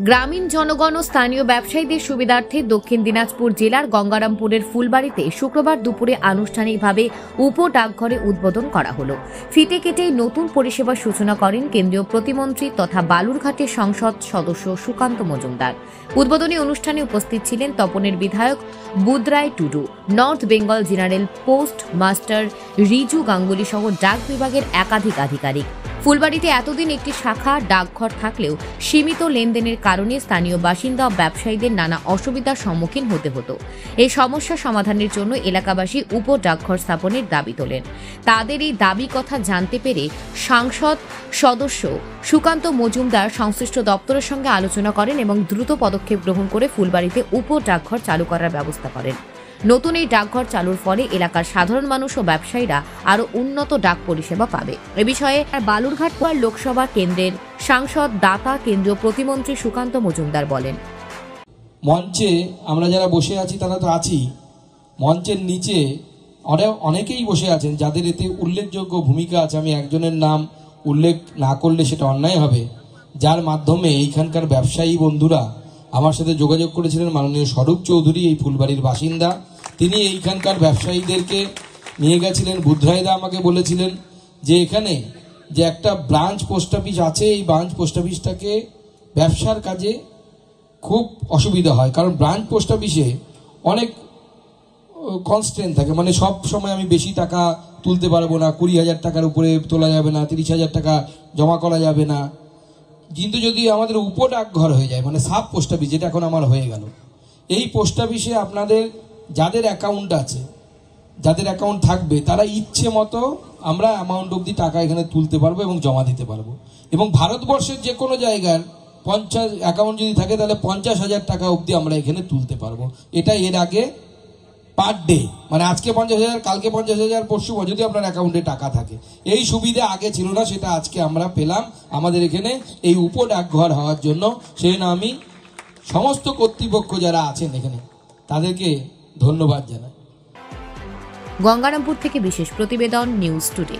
গ্রামীণ জনগণ ও স্থানীয় ব্যবসায়ীদের সুবিধার্থে দক্ষিণ দিনাজপুর জেলার গঙ্গারামপুরের ফুলবাড়িতে শুক্রবার দুপুরে আনুষ্ঠানিকভাবে উপ ডাকঘরে উদ্বোধন করা হলো। ফিতে কেটে নতুন পরিষেবার সূচনা করেন কেন্দ্রীয় প্রতিমন্ত্রী তথা বালুরঘাটের সংসদ সদস্য সুকান্ত মজুমদার। উদ্বোধনী অনুষ্ঠানে উপস্থিত ছিলেন তপনের বিধায়ক Budhrai Tudu, north Bengal general post master Riju Ganguly সহ ডাক বিভাগের একাধিক আধিকারিক। ফুলবাড়িতে এতদিন একটি শাখা ডাকঘর থাকলেও সীমিত লেনদেনের কারণে স্থানীয় বাসিন্দা ও ব্যবসায়ীদের নানা অসুবিধার সম্মুখীন হতে হতো। এই সমস্যা সমাধানের জন্য এলাকাবাসী উপ ডাকঘর স্থাপনের দাবি তোলেন। তাদের এই দাবি কথা জানতে পেরে সংসদ সদস্য সুকান্ত মজুমদার সংশ্লিষ্ট দপ্তরের সঙ্গে আলোচনা করেন এবং দ্রুত পদক্ষেপ গ্রহণ করে ফুলবাড়িতে উপ ডাকঘর চালু করার ব্যবস্থা করেন। নতুন এই ডাকঘর চালুর ফলে এলাকার সাধারণ মানুষ ও ব্যবসায়ীরা আরও উন্নত ডাক পরিষেবা পাবে। এ বিষয়ে বালুরঘাট লোকসভা কেন্দ্রের সাংসদ দাতা কেন্দ্রীয় প্রতিমন্ত্রী সুকান্ত মজুমদার বলেন, মঞ্চে আমরা যারা বসে আছি তারা তো আছি, মঞ্চের নিচে অনেকেই বসে আছেন যাদের এতে উল্লেখযোগ্য ভূমিকা আছে। আমি একজনের নাম উল্লেখ না করলে সেটা অন্যায় হবে, যার মাধ্যমে এইখানকার ব্যবসায়ী বন্ধুরা আমার সাথে যোগাযোগ করেছিলেন। মাননীয় স্বরূপ চৌধুরী এই ফুলবাড়ির বাসিন্দা, তিনি এইখানকার ব্যবসায়ীদেরকে নিয়ে গেছিলেন। বুদ্রাইদা আমাকে বলেছিলেন যে এখানে যে একটা ব্রাঞ্চ পোস্ট অফিস আছে, এই ব্রাঞ্চ পোস্ট অফিসটাকে ব্যবসার কাজে খুব অসুবিধা হয়, কারণ ব্রাঞ্চ পোস্ট অফিসে অনেক কনস্ট্রেন্ট থাকে, মানে সব সময় আমি বেশি টাকা তুলতে পারবো না, 20,000 টাকার উপরে তোলা যাবে না, 30,000 টাকা জমা করা যাবে না। কিন্তু যদি আমাদের উপ ডাকঘর হয়ে যায়, মানে সাব পোস্ট অফিস, যেটা এখন আমার হয়ে গেল, এই পোস্ট অফিসে আপনাদের যাদের অ্যাকাউন্ট আছে, যাদের অ্যাকাউন্ট থাকবে, তারা ইচ্ছে মতো আমরা অ্যামাউন্ট অবধি টাকা এখানে তুলতে পারবো এবং জমা দিতে পারবো। এবং ভারতবর্ষের যে কোনো জায়গার 50 অ্যাকাউন্ট যদি থাকে তাহলে 50,000 টাকা অবধি আমরা এখানে তুলতে পারবো। এটা এর আগে পার ডে, মানে আজকে 50,000, কালকে 50,000, পরশু যদি আপনার অ্যাকাউন্টে টাকা থাকে। এই সুবিধা আগে ছিল না, সেটা আজকে আমরা পেলাম আমাদের এখানে এই উপ ডাকঘর হওয়ার জন্য। সেই জন্য আমি সমস্ত কর্তৃপক্ষ যারা আছেন এখানে তাদেরকে ধন্যবাদ জানাই। গঙ্গারামপুর থেকে বিশেষ প্রতিবেদন, নিউজ টুডে।